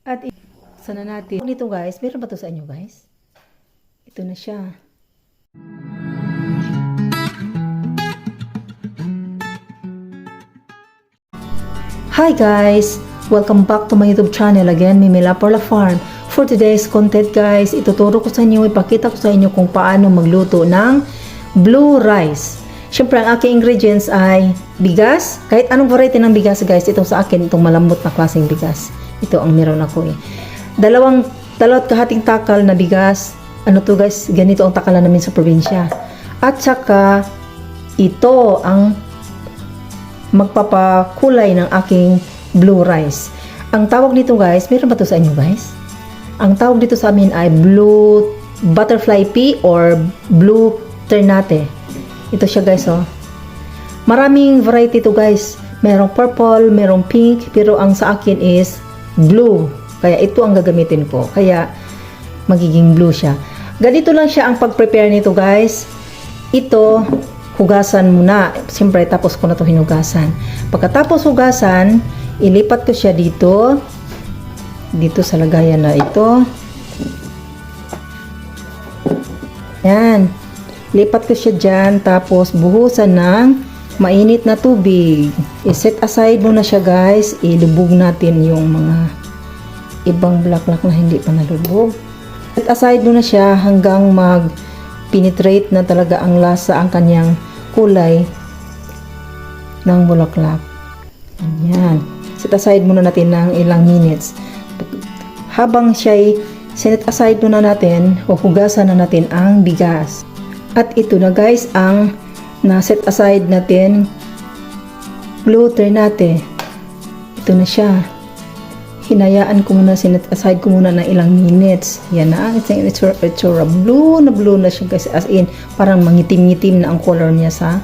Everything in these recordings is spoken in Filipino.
At sana natin. Nito guys, meron ba to sa inyo guys? Ito na siya. Hi guys! Welcome back to my YouTube channel again, Mimila Porla Farm. For today's content guys, ituturo ko sa inyo, ipakita ko sa inyo kung paano magluto ng blue rice. Siyempre ang aking ingredients ay bigas. Kahit anong variety ng bigas guys, ito sa akin, itong malambot na klaseng bigas. Ito ang meron ako eh. Dalawat kahating takal na bigas. Ano to guys, ganito ang takalan namin sa probinsya. At saka, ito ang magpapakulay ng aking blue rice. Ang tawag nito guys, meron ba to sa inyo guys? Ang tawag dito sa amin ay blue butterfly pea or blue ternate. Ito siya guys oh. Maraming variety to guys. Merong purple, merong pink, pero ang sa akin is blue. Kaya ito ang gagamitin ko. Kaya magiging blue siya. Ganito lang siya ang pag-prepare nito guys. Ito, hugasan muna. Siyempre, tapos ko na ito hinugasan. Pagkatapos hugasan, ilipat ko siya dito. Dito sa lagayan na ito. Yan. Lipat ko siya dyan. Tapos, buhusan ng mainit na tubig. I-set aside muna siya guys. Ilubog natin yung mga ibang bulaklak na hindi pa nalubog. Set aside muna siya hanggang mag-penetrate na talaga ang lasa, ang kanyang kulay ng bulaklak. Ayan. Set aside muna natin ng ilang minutes. Habang siya'y set aside muna natin, huhugasan na natin ang bigas. At ito na guys ang na-set aside natin blue ternate. Ito na siya. Hinayaan ko muna, sinet aside ko muna ng ilang minutes. Yan na, it's blue na siya guys. As in, parang mangitim-ngitim na ang color niya sa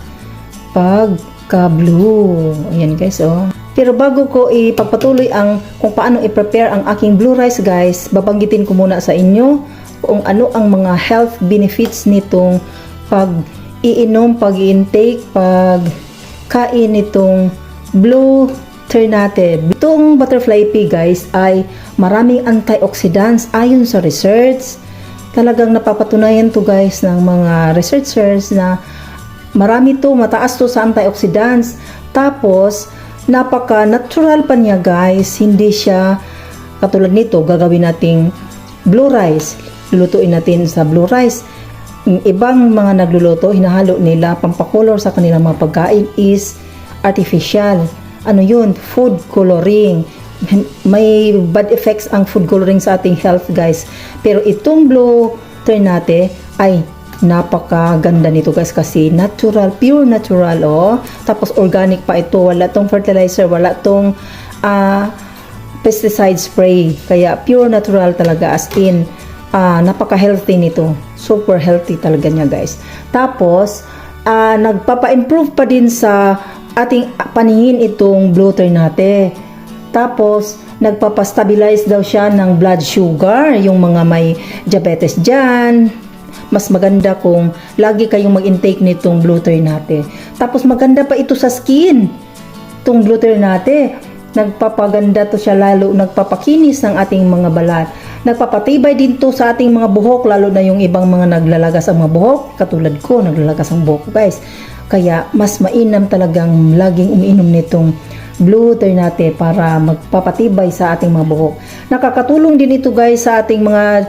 pagka-blue. Ayan guys, oh. Pero bago ko ipagpatuloy kung paano i-prepare ang aking blue rice guys, babanggitin ko muna sa inyo kung ano ang mga health benefits nitong pag-iinom, pag-intake, pagkain nitong blue ternate. Itong butterfly pea guys ay maraming antioxidants ayon sa research. Talagang napapatunayan to guys ng mga researchers na marami to, mataas to sa antioxidants. Tapos napaka-natural pa niya guys. Hindi siya katulad nito, gagawin nating blue rice. Lulutuin natin sa blue rice. Ibang mga nagluluto, hinahalo nila pampakolor sa kanilang mga pagkain is artificial. Ano yun? Food coloring. May bad effects ang food coloring sa ating health guys. Pero itong blue ternate ay napakaganda nito guys kasi natural, pure natural oh. Tapos organic pa ito. Wala tong fertilizer, wala tong pesticide spray. Kaya pure natural talaga as in napaka-healthy nito. Super healthy talaga niya guys. Tapos nagpapa-improve pa din sa ating paningin itong blue ternate. Tapos nagpapa-stabilize daw siya ng blood sugar, yung mga may diabetes dyan. Mas maganda kung lagi kayong mag-intake nitong blue ternate. Tapos maganda pa ito sa skin. Itong blue ternate, nagpapaganda to siya, lalo nagpapakinis ng ating mga balat. Nagpapatibay din to sa ating mga buhok, lalo na yung ibang mga naglalagas ang mga buhok. Katulad ko, naglalagas ang buhok guys. Kaya mas mainam talagang laging umiinom nitong blue ternate para magpapatibay sa ating mga buhok. Nakakatulong din ito guys sa ating mga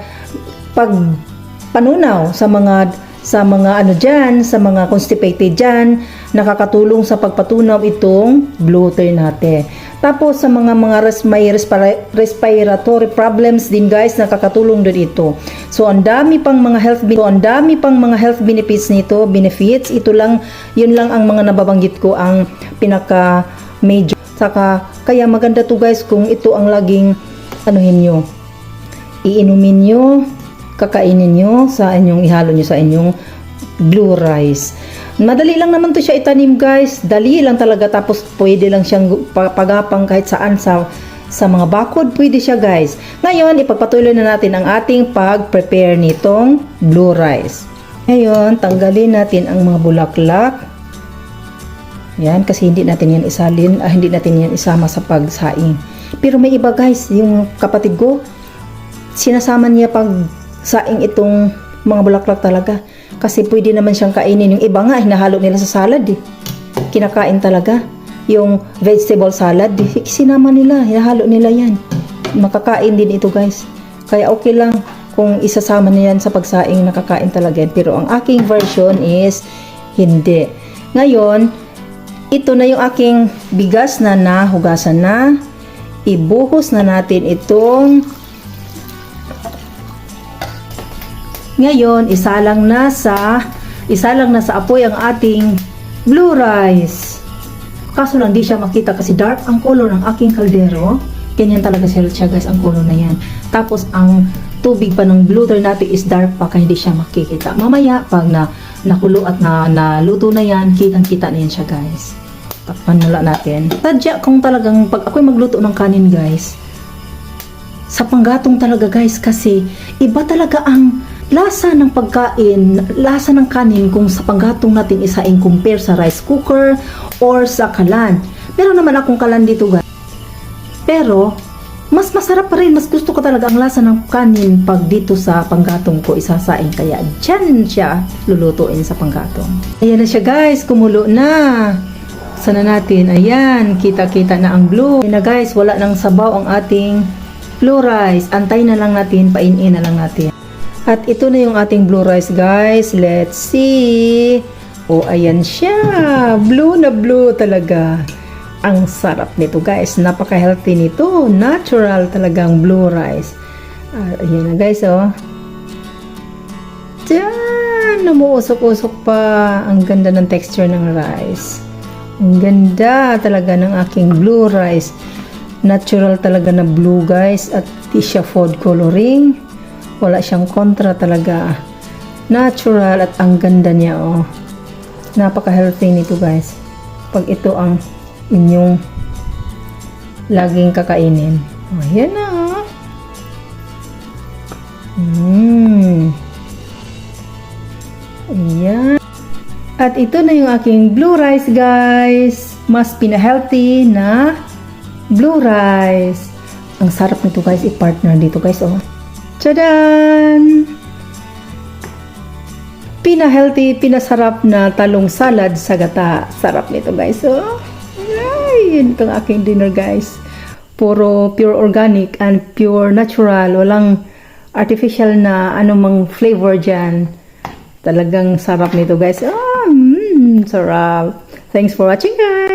pagpanunaw sa mga ano dyan, sa mga constipated dyan. Nakakatulong sa pagpatunaw itong blue ternate. Tapos sa mga may respiratory problems din guys, nakakatulong din ito. So ang dami pang mga health benefits nito, yun lang ang mga nababanggit ko ang pinaka major. Saka kaya maganda to guys kung ito ang laging iinumin nyo, kakainin nyo sa ihalo nyo sa inyong blue rice. Madali lang naman to siya itanim guys. Dali lang talaga, tapos pwede lang siyang pagapang kahit saan sa mga bakod. Pwede siya guys. Ngayon, ipagpatuloy na natin ang ating pag-prepare nitong blue rice. Ngayon, tanggalin natin ang mga bulaklak. Yan, kasi hindi natin yan isama sa pagsaing. Pero may iba guys, yung kapatid ko, sinasama niya pag saing itong mga bulaklak talaga. Kasi pwede naman siyang kainin. Yung iba nga, hinahalo nila sa salad eh. Kinakain talaga. Yung vegetable salad, sinama nila, hinahalo nila yan. Makakain din ito guys. Kaya okay lang kung isasama niya yan sa pagsaing, nakakain talaga yan. Pero ang aking version is hindi. Ngayon, ito na yung aking bigas na nahugasan na. Ibuhos na natin itong. Ngayon, isalang na sa apoy ang ating blue rice. Kaso lang di siya makita kasi dark ang color ng aking kaldero. Ganyan talaga siya guys, ang color na yan. Tapos ang tubig pa ng blue natin is dark pa kaya hindi siya makikita. Mamaya pag nakulo at naluto na yan, kitang-kita na yan siya guys. Takpan mula natin. Tadya kung talagang pag ako'y magluto ng kanin guys, sa panggatong talaga guys, kasi iba talaga ang lasa ng pagkain, lasa ng kanin kung sa panggatong natin isaing compare sa rice cooker or sa kalan. Meron naman akong kalan dito guys. Pero mas masarap pa rin, mas gusto ko talaga ang lasa ng kanin pag dito sa panggatong ko isasaing, kaya dyan siya lulutuin sa panggatong. Ayan na siya guys, kumulo na. Sana natin, ayan, kita-kita na ang blue. Ayan na guys, wala nang sabaw ang ating blue rice. Antay na lang natin, painin na lang natin. At ito na yung ating blue rice guys. Let's see. Oh, ayan siya. Blue na blue talaga. Ang sarap nito guys. Napaka-healthy nito. Natural talagang blue rice. Ayan na guys oh. Diyan. Numuusok-usok pa. Ang ganda ng texture ng rice. Ang ganda talaga ng aking blue rice. Natural talaga na blue guys. At di siya food coloring. Wala siyang kontra talaga. Natural at ang ganda niya oh. Napaka-healthy nito guys. Pag ito ang inyong laging kakainin. Oh, yan na oh. Ayan. At ito na yung aking blue rice guys. Mas pina-healthy na blue rice. Ang sarap nito guys. I-partner dito guys oh. Tadaan! Pina-healthy, pinasarap na talong salad sa gata. Sarap nito guys. Oh. Ay, yun itong aking dinner guys. Puro pure organic and pure natural. Walang artificial na anumang flavor dyan. Talagang sarap nito guys. Sarap. Thanks for watching guys.